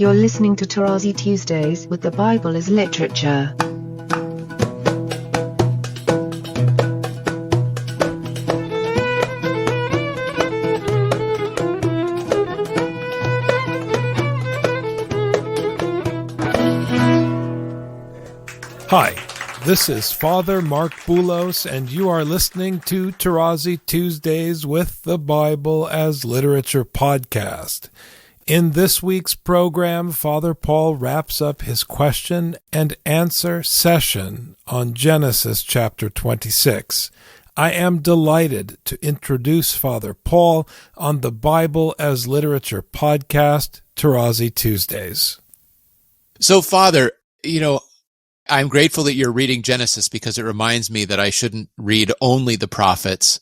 You're listening to Tarazi Tuesdays with the Bible as Literature. Hi, this is Father Mark Boulos, and you are listening to Tarazi Tuesdays with the Bible as Literature podcast. In this week's program, Father Paul wraps up his question and answer session on Genesis chapter 26. I am delighted to introduce Father Paul on the Bible as Literature podcast, Tarazi Tuesdays. So, Father, I'm grateful that you're reading Genesis because it reminds me that I shouldn't read only the prophets.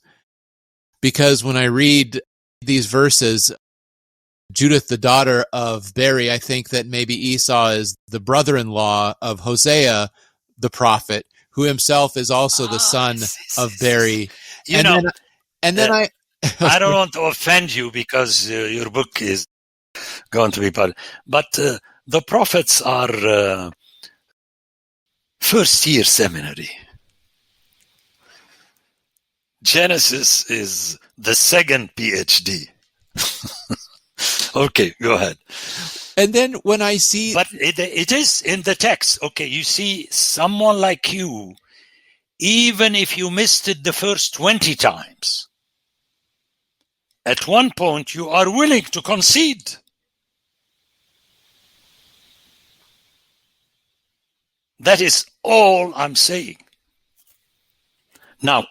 Because when I read these verses, Judith, the daughter of Beri, I think that maybe Esau is the brother-in-law of Hosea, the prophet, who himself is also the son of Beri. I don't want to offend you because your book is going to be published, but the prophets are first-year seminary. Genesis is the second PhD. Okay, go ahead. And then when I see... But it is in the text. Okay, you see, someone like you, even if you missed it the first 20 times, at one point you are willing to concede. That is all I'm saying. Now,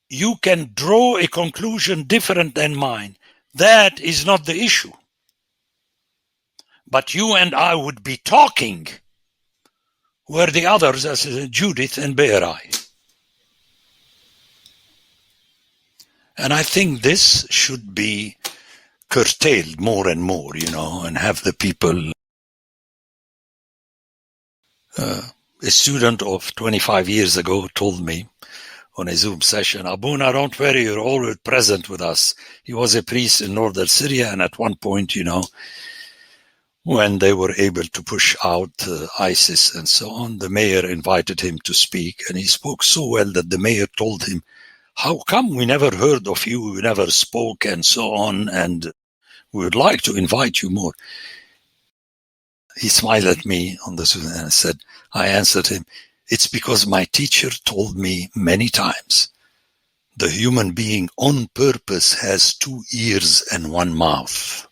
you can draw a conclusion different than mine. That is not the issue. But you and I would be talking where the others, as Judith and Beri. And I think this should be curtailed more and more, and have the people... a student of 25 years ago told me on a Zoom session, Abuna, don't worry, you're always present with us. He was a priest in northern Syria, and at one point, when they were able to push out ISIS and so on, the mayor invited him to speak, and he spoke so well that the mayor told him, how come we never heard of you, we never spoke, and so on, and we would like to invite you more. He smiled at me on the Zoom and said, I answered him, it's because my teacher told me many times, the human being on purpose has 2 ears and 1 mouth.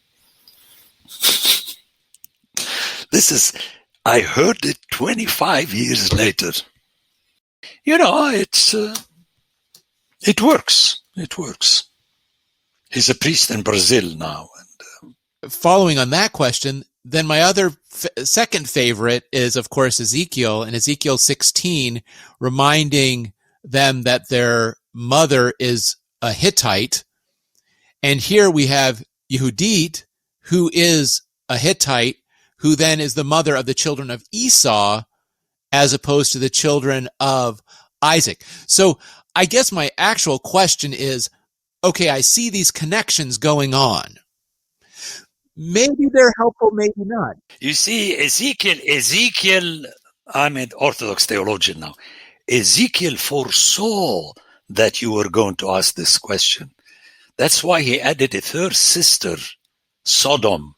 I heard it 25 years later. It works. It works. He's a priest in Brazil now. Following on that question, then my other second favorite is, of course, Ezekiel, and Ezekiel 16, reminding them that their mother is a Hittite. And here we have Yehudit, who is a Hittite, who then is the mother of the children of Esau, as opposed to the children of Isaac. So I guess my actual question is, okay, I see these connections going on. Maybe they're helpful, maybe not. You see, Ezekiel, I'm an Orthodox theologian now. Ezekiel foresaw that you were going to ask this question. That's why he added a third sister, Sodom,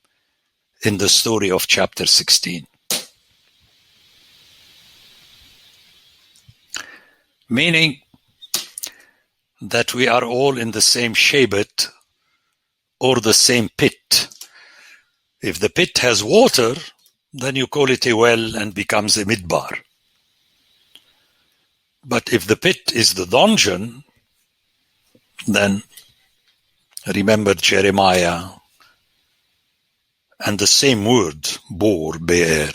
in the story of chapter 16. Meaning that we are all in the same Shebat or the same pit. If the pit has water, then you call it a well and becomes a midbar. But if the pit is the dungeon, then remember Jeremiah and the same word, bor, be'er.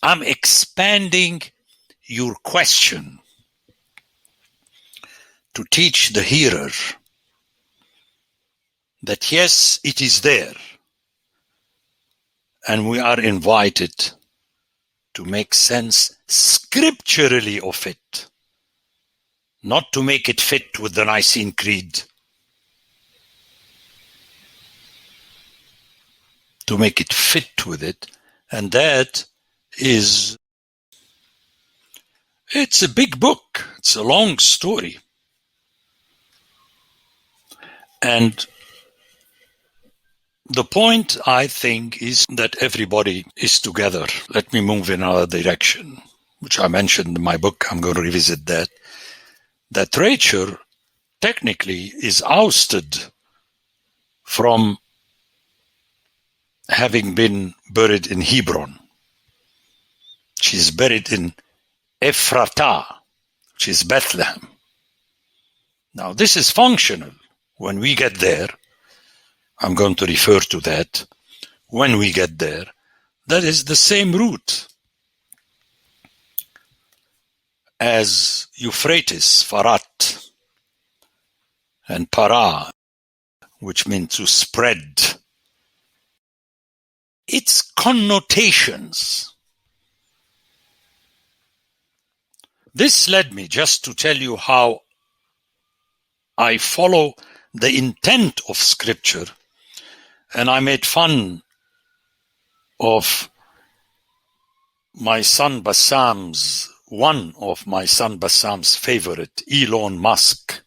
I'm expanding your question to teach the hearer that yes, it is there. And we are invited to make sense scripturally of it, not to make it fit with the Nicene Creed. to make it fit with it. And that is, it's a big book. It's a long story. And the point, I think, is that everybody is together. Let me move in another direction, which I mentioned in my book. I'm going to revisit that. That Rachel technically is ousted from having been buried in Hebron. She's buried in Ephratah, which is Bethlehem. Now, this is functional. When we get there, I'm going to refer to that. When we get there, that is the same root as Euphrates, Farat, and Para, which means to spread. Its connotations. This led me just to tell you how I follow the intent of Scripture, and I made fun of my son Bassam's, one of my son Bassam's favorite, Elon Musk,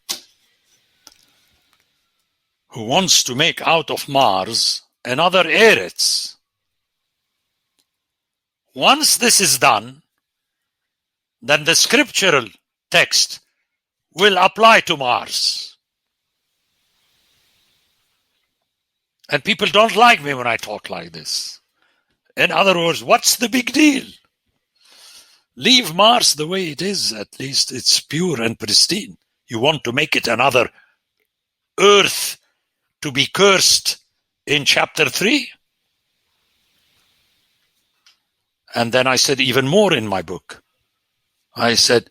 who wants to make out of Mars another Eretz. Once this is done, then the scriptural text will apply to Mars. And people don't like me when I talk like this. In other words, what's the big deal? Leave Mars the way it is. At least it's pure and pristine. You want to make it another Earth to be cursed in chapter 3? And then I said even more in my book. I said,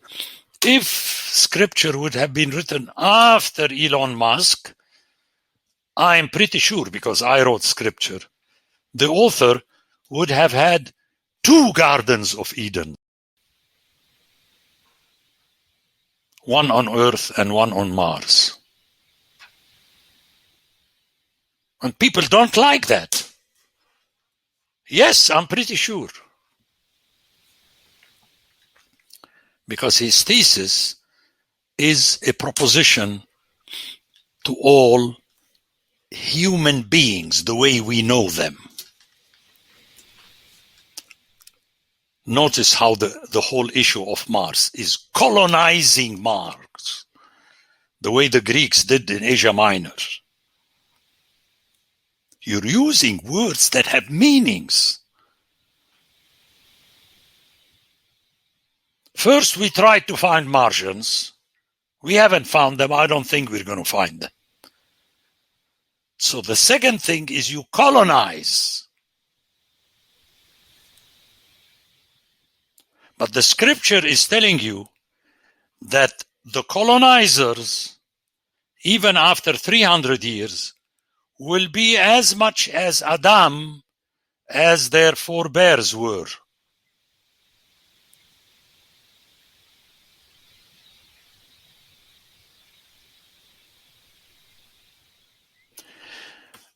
if scripture would have been written after Elon Musk, I'm pretty sure, because I wrote scripture, the author would have had 2 gardens of Eden. One on Earth and one on Mars. And people don't like that. Yes, I'm pretty sure. Because his thesis is a proposition to all human beings, the way we know them. Notice how the whole issue of Mars is colonizing Mars, the way the Greeks did in Asia Minor. You're using words that have meanings. First, we tried to find Martians. We haven't found them. I don't think we're going to find them. So the second thing is you colonize. But the scripture is telling you that the colonizers, even after 300 years, will be as much as Adam as their forebears were.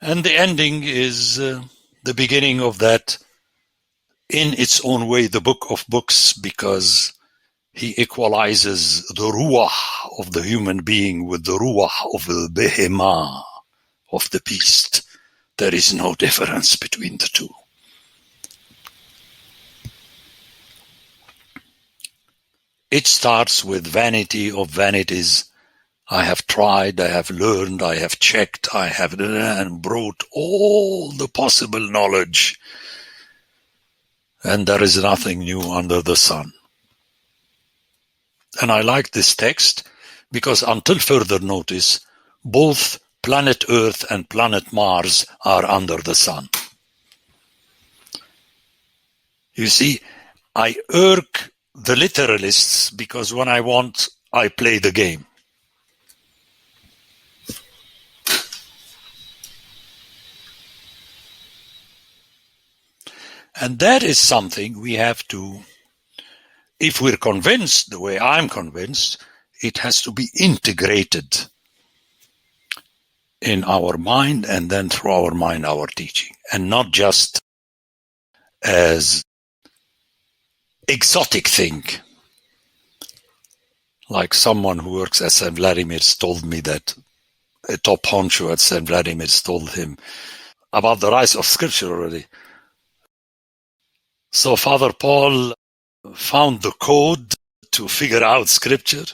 And the ending is the beginning of that, in its own way, the book of books, because he equalizes the ruach of the human being with the ruach of the behemah, of the beast. There is no difference between the two. It starts with vanity of vanities. I have tried, I have learned, I have checked, I have and brought all the possible knowledge, and there is nothing new under the sun. And I like this text because until further notice, both planet Earth and planet Mars are under the sun. You see, I irk the literalists because when I want, I play the game. And that is something we have to, if we're convinced, the way I'm convinced, it has to be integrated in our mind, and then through our mind, our teaching, and not just as exotic thing. Like someone who works at St. Vladimir's told me that a top honcho at St. Vladimir's told him about the rise of Scripture already. So Father Paul found the code to figure out Scripture.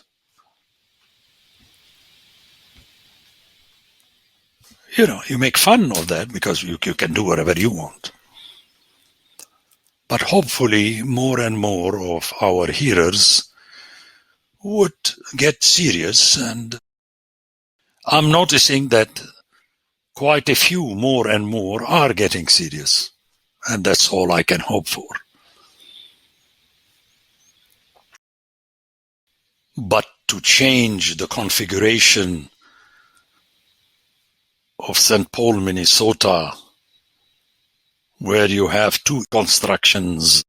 You know, you make fun of that because you can do whatever you want. But hopefully more and more of our hearers would get serious, and I'm noticing that quite a few more and more are getting serious, and that's all I can hope for. But to change the configuration of St. Paul, Minnesota, where you have two constructions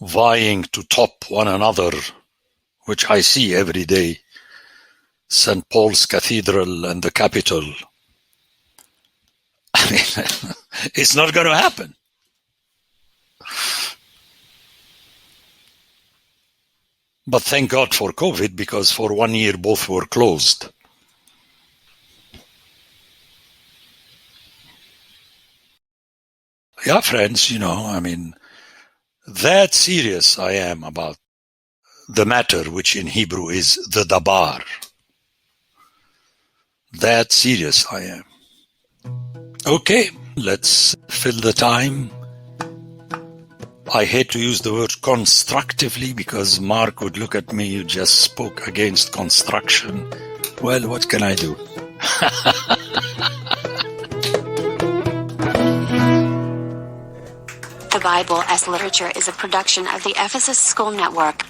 vying to top one another, which I see every day, St. Paul's Cathedral and the Capitol. I mean, it's not going to happen. But thank God for COVID, because for 1 year both were closed. Yeah, friends, you know, I mean, that serious I am about the matter, which in Hebrew is the dabar. That serious I am. Okay, let's fill the time. I hate to use the word constructively because Mark would look at me, you just spoke against construction. Well, what can I do? The Bible as Literature is a production of the Ephesus School Network.